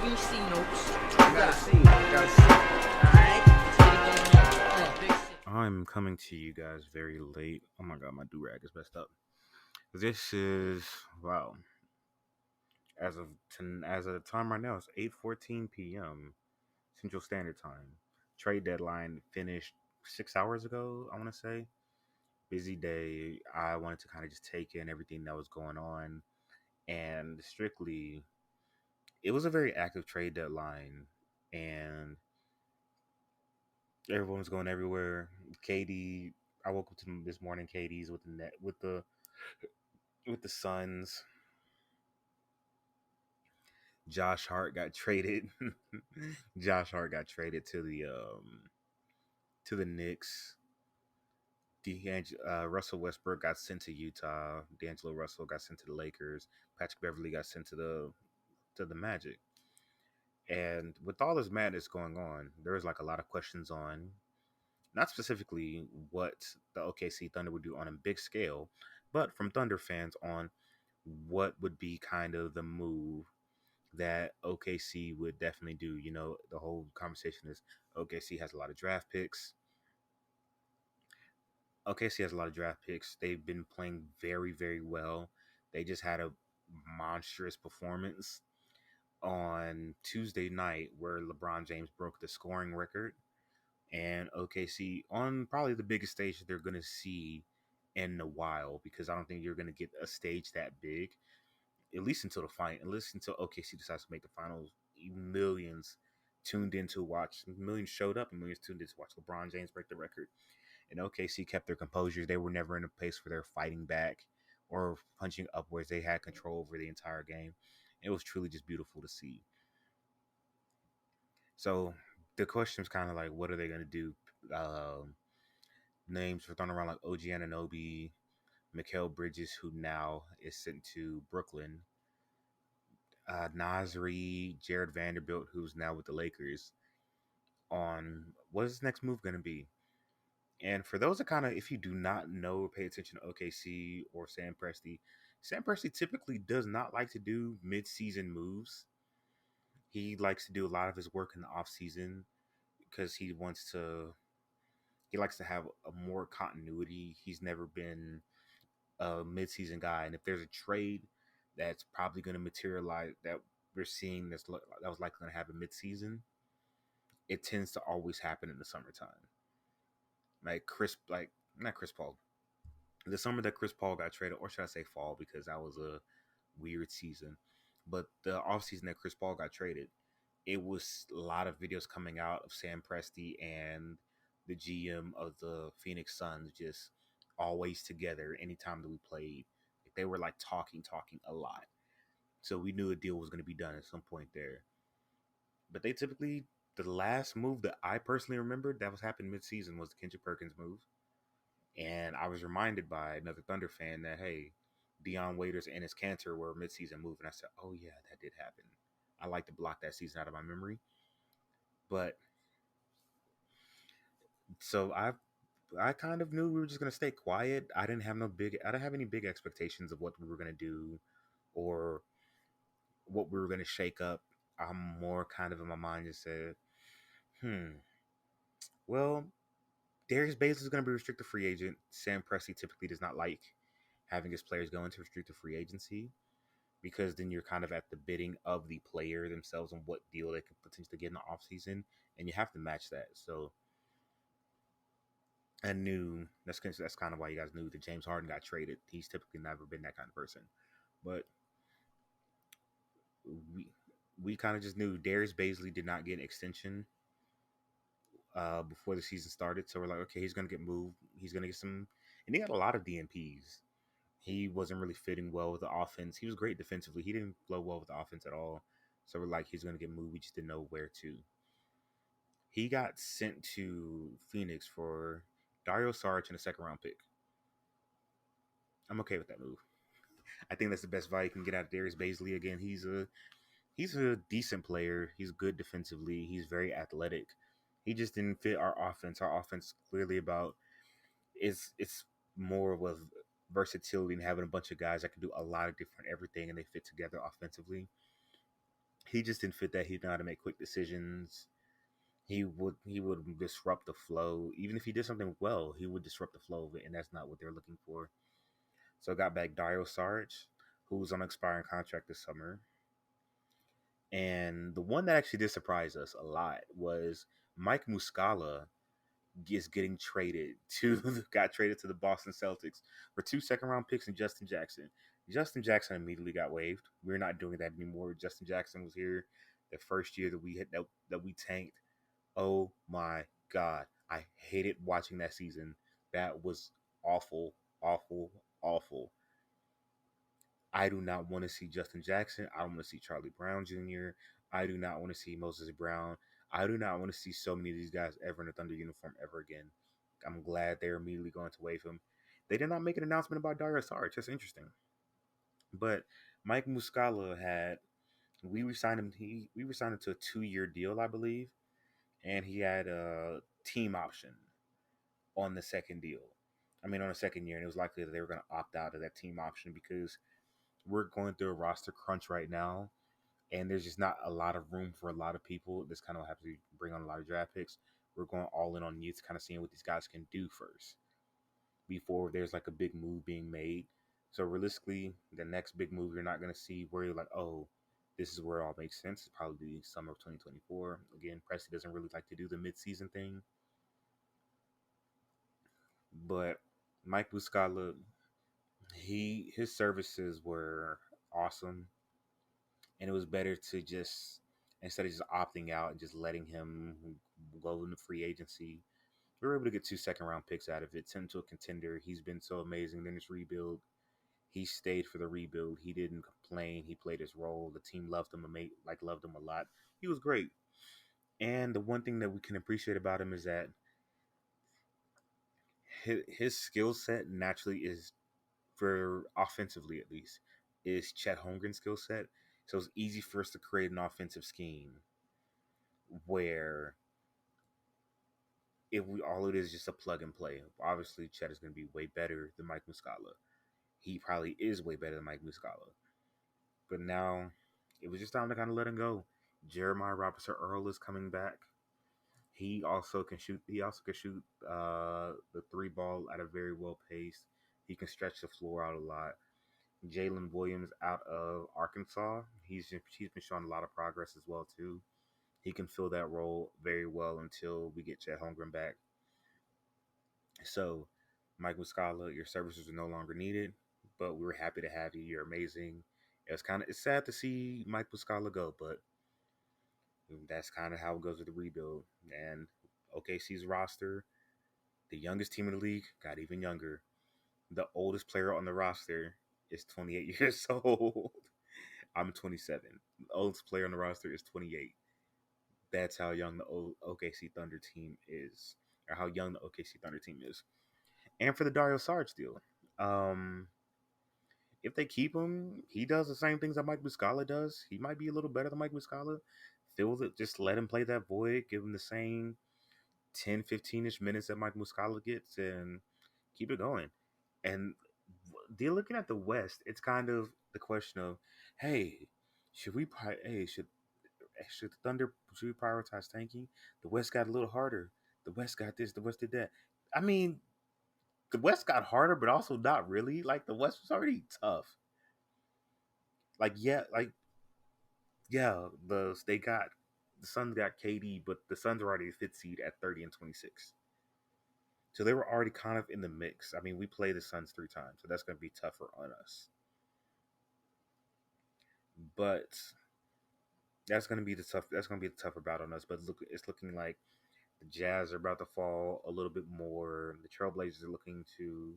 C notes. You gotta see. You gotta see. Alright, big six. I'm coming to you guys very late. Oh my god, my do rag is messed up. This is wow. As of the time right now, it's 8:14 p.m. Central Standard Time. Trade deadline finished 6 hours ago. I want to say busy day. I wanted to kind of just take in everything that was going on, and strictly, it was a very active trade deadline, and everyone was going everywhere. KD, I woke up to this morning. KD's with the net with the Suns. Josh Hart got traded. Josh Hart got traded to the Knicks. Russell Westbrook got sent to Utah. D'Angelo Russell got sent to the Lakers. Patrick Beverly got sent to the Magic. And with all this madness going on, there's like a lot of questions on not specifically what the OKC Thunder would do on a big scale, but from Thunder fans on what would be kind of the move that OKC would definitely do. You know, the whole conversation is OKC has a lot of draft picks. OKC has a lot of draft picks. They've been playing very, very well. They just had a monstrous performance on Tuesday night where LeBron James broke the scoring record. And OKC on probably the biggest stage that they're going to see in a while, because I don't think you're going to get a stage that big, at least until the final, at least until OKC decides to make the finals. Millions tuned in to watch, millions showed up and millions tuned in to watch LeBron James break the record. And OKC kept their composure. They were never in a place where they're fighting back or punching upwards. They had control over the entire game. It was truly just beautiful to see. So the question is kind of like, what are they going to do? Names were thrown around like OG Ananobi, Mikal Bridges, who now is sent to Brooklyn, Nasri, Jared Vanderbilt, who's now with the Lakers, on what is his next move going to be. And for those that kind of, if you do not know or pay attention to OKC or Sam Presti typically does not like to do mid-season moves. He likes to do a lot of his work in the off season because he likes to have a more continuity. He's never been a mid-season guy, and if there's a trade that's probably going to materialize that we're seeing that was likely going to happen mid-season, it tends to always happen in the summertime. Like not Chris Paul. The summer that Chris Paul got traded, or should I say fall, because that was a weird season. But the offseason that Chris Paul got traded, it was a lot of videos coming out of Sam Presti and the GM of the Phoenix Suns just always together anytime that we played. They were like talking a lot. So we knew a deal was going to be done at some point there. But they typically, the last move that I personally remembered that was happening mid-season was the Kendrick Perkins move. And I was reminded by another Thunder fan that, hey, Dion Waiters and his Cantor were a mid-season move. And I said, oh, yeah, that did happen. I like to block that season out of my memory. But so I kind of knew we were just gonna stay quiet. I didn't have any big expectations of what we were gonna do or what we were gonna shake up. I'm more kind of in my mind just said, well, Darius Bazley is gonna be a restricted free agent. Sam Presti typically does not like having his players go into restricted free agency because then you're kind of at the bidding of the player themselves on what deal they could potentially get in the offseason, and you have to match that. So I knew that's kind of why you guys knew that James Harden got traded. He's typically never been that kind of person, but we we kind of just knew Darius Bazley did not get an extension before the season started, so we're like, okay, he's gonna get moved. He's gonna get some, and he got a lot of DNPs. He wasn't really fitting well with the offense. He was great defensively. He didn't flow well with the offense at all. So we're like, he's gonna get moved. We just didn't know where to. He got sent to Phoenix for Dario Saric and a second round pick. I'm okay with that move. I think that's the best value you can get out of Darius Bazley. Again, he's a decent player. He's good defensively. He's very athletic. He just didn't fit our offense. Our offense is clearly about it's more of a versatility and having a bunch of guys that can do a lot of different everything and they fit together offensively. He just didn't fit that. He didn't know how to make quick decisions. He would disrupt the flow. Even if he did something well, he would disrupt the flow of it, and that's not what they're looking for. So I got back Dario Saric, who's on an expiring contract this summer. And the one that actually did surprise us a lot was Mike Muscala is getting traded to got traded to the Boston Celtics for 2 second round picks and Justin Jackson. Justin Jackson immediately got waived. We're not doing that anymore. Justin Jackson was here the first year that we hit that we tanked. Oh my god. I hated watching that season. That was awful, awful, awful. I do not want to see Justin Jackson. I don't want to see Charlie Brown Jr. I do not want to see Moses Brown. I do not want to see so many of these guys ever in a Thunder uniform ever again. I'm glad they're immediately going to waive him. They did not make an announcement about Dario Saric. That's interesting. But Mike Muscala had we resigned him. We resigned him to a 2 year deal, I believe, and he had a team option on the second deal. I mean, on the second year, and it was likely that they were going to opt out of that team option because we're going through a roster crunch right now, and there's just not a lot of room for a lot of people. This kind of have to bring on a lot of draft picks. We're going all in on youth, kind of seeing what these guys can do first before there's like a big move being made. So realistically, the next big move you're not going to see where you're like, oh, this is where it all makes sense. It's probably the summer of 2024. Again, Presti doesn't really like to do the midseason thing, but Mike Muscala, his services were awesome, and it was better to just instead of just opting out and just letting him go into free agency. We were able to get 2 second round picks out of it, send him to a contender. He's been so amazing. Then his rebuild, he stayed for the rebuild. He didn't complain. He played his role. The team loved him, loved him a lot. He was great. And the one thing that we can appreciate about him is that his skill set naturally is, for offensively at least, is Chet Holmgren's skill set. So it's easy for us to create an offensive scheme where if we all it is just a plug and play. Obviously, Chet is going to be way better than Mike Muscala. He probably is way better than Mike Muscala. But now it was just time to kind of let him go. Jeremiah Robinson Earl is coming back. He also can shoot. He also can shoot the three ball at a very well pace. He can stretch the floor out a lot. Jalen Williams out of Arkansas. He's been showing a lot of progress as well too. He can fill that role very well until we get Chet Holmgren back. So, Mike Muscala, your services are no longer needed, but we were happy to have you. You're amazing. It's sad to see Mike Muscala go, but that's kind of how it goes with the rebuild. And OKC's roster, the youngest team in the league, got even younger. The oldest player on the roster is 28 years old. I'm 27. The oldest player on the roster is 28. That's how young the OKC Thunder team is, or how young the OKC Thunder team is. And for the Dario Saric deal, um, if they keep him, he does the same things that Mike Muscala does. He might be a little better than Mike Muscala. Fills it, just let him play that void, give him the same 10, 15-ish minutes that Mike Muscala gets, and keep it going. And they're looking at the West. It's kind of the question of, hey, should the Thunder should we prioritize tanking? The West got a little harder. The West got this. The West did that. I mean, the West got harder, but also not really. Like the West was already tough. The Suns got KD, but the Suns are already a fifth seed at 30-26. So they were already kind of in the mix. I mean, we play the Suns 3 times, so that's going to be tougher on us. But that's going to be the tough. That's going to be the tougher battle on us. But look, it's looking like the Jazz are about to fall a little bit more. The Trailblazers are looking to.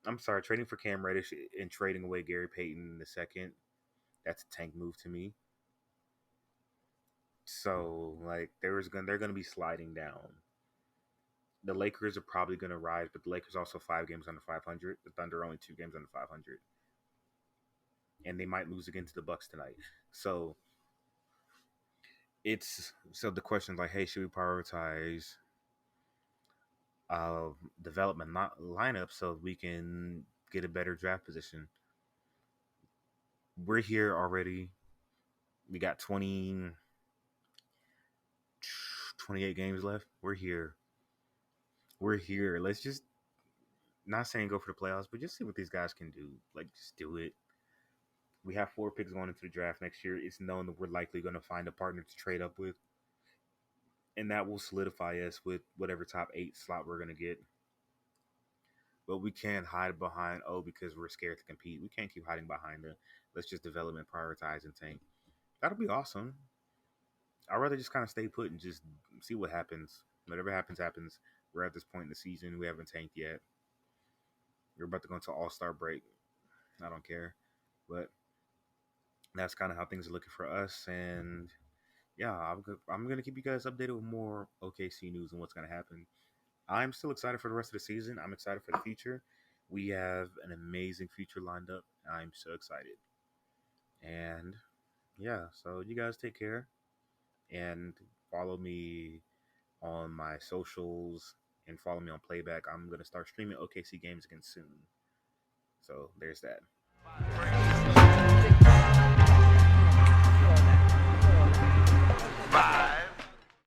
I'm sorry, trading for Cam Reddish and trading away Gary Payton in the second. That's a tank move to me. So like they're gonna be sliding down. The Lakers are probably gonna rise, but the Lakers also 5 games under 500. The Thunder are only 2 games under 500, and they might lose again to the Bucks tonight. So the question is like, hey, should we prioritize uh development lineup so we can get a better draft position? We're here already. We got 28 games left. We're here. We're here. Let's just not saying go for the playoffs, but just see what these guys can do. Like, just do it. We have 4 picks going into the draft next year. It's known that we're likely going to find a partner to trade up with, and that will solidify us with whatever top 8 slot we're going to get. But we can't hide behind, because we're scared to compete. We can't keep hiding behind the let's just development, prioritize, and tank. That'll be awesome. I'd rather just kind of stay put and just see what happens. Whatever happens, happens. We're at this point in the season. We haven't tanked yet. We're about to go into All-Star break. I don't care. But that's kind of how things are looking for us. And yeah, I'm going to keep you guys updated with more OKC news and what's going to happen. I'm still excited for the rest of the season. I'm excited for the future. We have an amazing future lined up. I'm so excited. And yeah, so you guys take care and follow me on my socials and follow me on Playback. I'm going to start streaming OKC games again soon. So there's that.